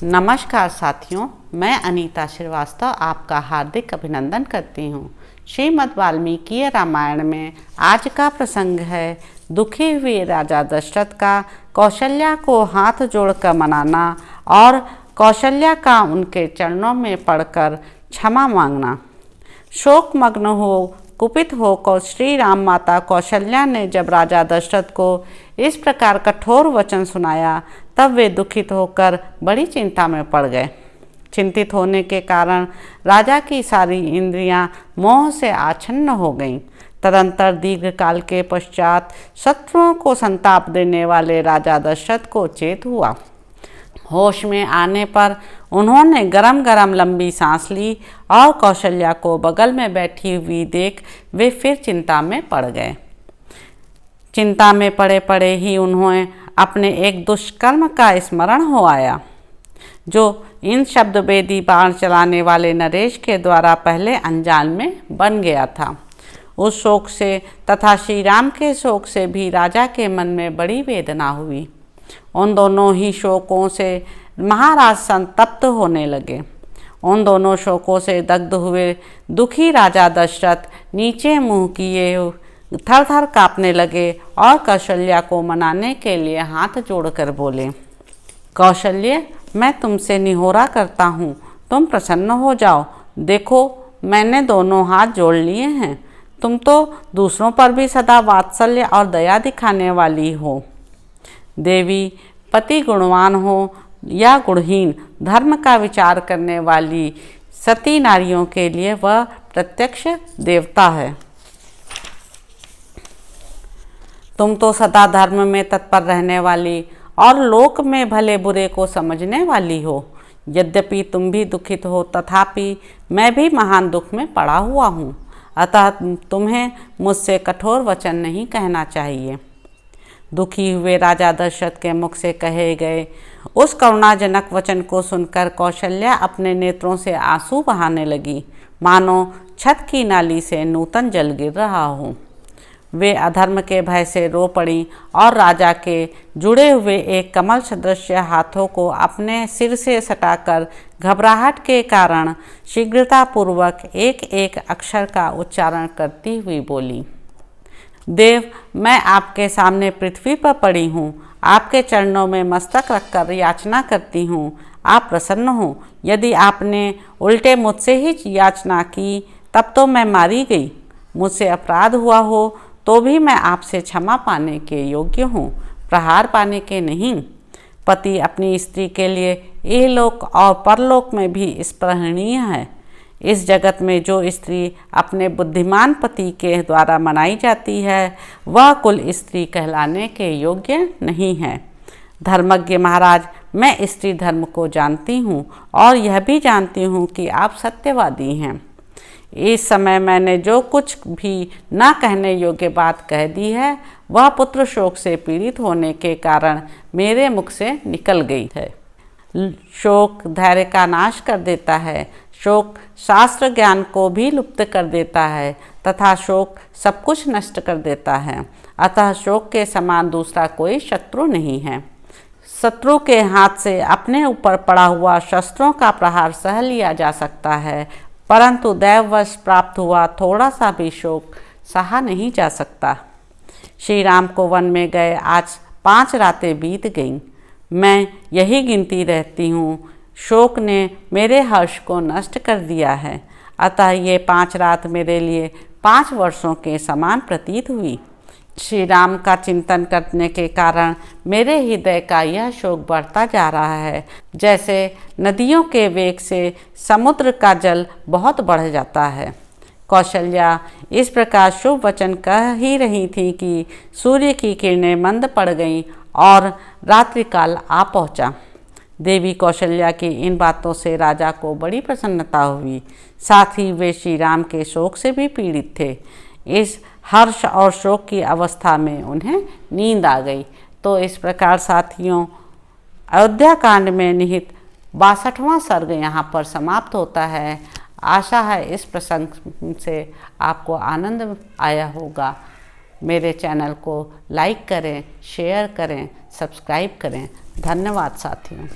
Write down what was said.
नमस्कार साथियों, मैं अनीता श्रीवास्तव आपका हार्दिक अभिनंदन करती हूँ। श्रीमद् वाल्मीकि रामायण में आज का प्रसंग है दुखी हुए राजा दशरथ का कौशल्या को हाथ जोड़कर मनाना और कौशल्या का उनके चरणों में पड़कर क्षमा मांगना। शोकमग्न हो कुपित होकर श्री राम माता कौशल्या ने जब राजा दशरथ को इस प्रकार कठोर वचन सुनाया तब वे दुखित होकर बड़ी चिंता में पड़ गए। चिंतित होने के कारण राजा की सारी इंद्रियां मोह से आच्छन्न हो गईं। तदंतर दीर्घ काल के पश्चात शत्रुओं को संताप देने वाले राजा दशरथ को चेत हुआ। होश में आने पर उन्होंने गरम गरम लंबी सांस ली और कौशल्या को बगल में बैठी हुई देख वे फिर चिंता में पड़ गए। चिंता में पड़े पड़े ही उन्होंने अपने एक दुष्कर्म का स्मरण हो आया जो इन शब्दभेदी बाण चलाने वाले नरेश के द्वारा पहले अनजान में बन गया था। उस शोक से तथा श्री राम के शोक से भी राजा के मन में बड़ी वेदना हुई। उन दोनों ही शोकों से महाराज संतप्त होने लगे। उन दोनों शोकों से दग्ध हुए दुखी राजा दशरथ नीचे मुंह किए थर थर कांपने लगे और कौशल्या को मनाने के लिए हाथ जोड़कर बोले, कौशल्य, मैं तुमसे निहोरा करता हूँ, तुम प्रसन्न हो जाओ। देखो, मैंने दोनों हाथ जोड़ लिए हैं। तुम तो दूसरों पर भी सदा वात्सल्य और दया दिखाने वाली हो। देवी, पति गुणवान हो या गुणहीन, धर्म का विचार करने वाली सती नारियों के लिए वह प्रत्यक्ष देवता है। तुम तो सदा धर्म में तत्पर रहने वाली और लोक में भले बुरे को समझने वाली हो। यद्यपि तुम भी दुखित हो तथापि मैं भी महान दुख में पड़ा हुआ हूँ, अतः तुम्हें मुझसे कठोर वचन नहीं कहना चाहिए। दुखी हुए राजा दशरथ के मुख से कहे गए उस करुणाजनक वचन को सुनकर कौशल्या अपने नेत्रों से आंसू बहाने लगी, मानो छत की नाली से नूतन जल गिर रहा हो। वे अधर्म के भय से रो पड़ी और राजा के जुड़े हुए एक कमल सदृश हाथों को अपने सिर से सटाकर घबराहट के कारण शीघ्रतापूर्वक एक एक अक्षर का उच्चारण करती हुई बोली, देव, मैं आपके सामने पृथ्वी पर पड़ी हूँ, आपके चरणों में मस्तक रखकर याचना करती हूँ। आप प्रसन्न हो। यदि आपने उल्टे मुझसे ही याचना की तब तो मैं मारी गई। मुझसे अपराध हुआ हो तो भी मैं आपसे क्षमा पाने के योग्य हूँ, प्रहार पाने के नहीं। पति अपनी स्त्री के लिए इहलोक और परलोक में भी स्पृहणीय है। इस जगत में जो स्त्री अपने बुद्धिमान पति के द्वारा मनाई जाती है वह कुल स्त्री कहलाने के योग्य नहीं है। धर्मज्ञ महाराज, मैं स्त्री धर्म को जानती हूँ और यह भी जानती हूँ कि आप सत्यवादी हैं। इस समय मैंने जो कुछ भी न कहने योग्य बात कह दी है वह पुत्र शोक से पीड़ित होने के कारण मेरे मुख से निकल गई है। शोक धैर्य का नाश कर देता है, शोक शास्त्र ज्ञान को भी लुप्त कर देता है तथा शोक सब कुछ नष्ट कर देता है। अतः शोक के समान दूसरा कोई शत्रु नहीं है। शत्रु के हाथ से अपने ऊपर पड़ा हुआ शस्त्रों का प्रहार सह लिया जा सकता है, परंतु दैववश प्राप्त हुआ थोड़ा सा भी शोक सहा नहीं जा सकता। श्री राम को वन में गए आज 5 रातें बीत गईं। मैं यही गिनती रहती हूँ। शोक ने मेरे हर्ष को नष्ट कर दिया है, अतः ये 5 रात मेरे लिए 5 वर्षों के समान प्रतीत हुई। श्री राम का चिंतन करने के कारण मेरे हृदय का यह शोक बढ़ता जा रहा है, जैसे नदियों के वेग से समुद्र का जल बहुत बढ़ जाता है। कौशल्या इस प्रकार शुभ वचन कह ही रही थी कि सूर्य की किरणें मंद पड़ गईं और रात्रिकाल आ पहुँचा। देवी कौशल्या की इन बातों से राजा को बड़ी प्रसन्नता हुई। साथ ही वे श्री राम के शोक से भी पीड़ित थे। इस हर्ष और शोक की अवस्था में उन्हें नींद आ गई। तो इस प्रकार साथियों, अयोध्या कांड में निहित 62वां सर्ग यहाँ पर समाप्त होता है। आशा है इस प्रसंग से आपको आनंद आया होगा। मेरे चैनल को लाइक करें, शेयर करें, सब्सक्राइब करें। धन्यवाद साथियों।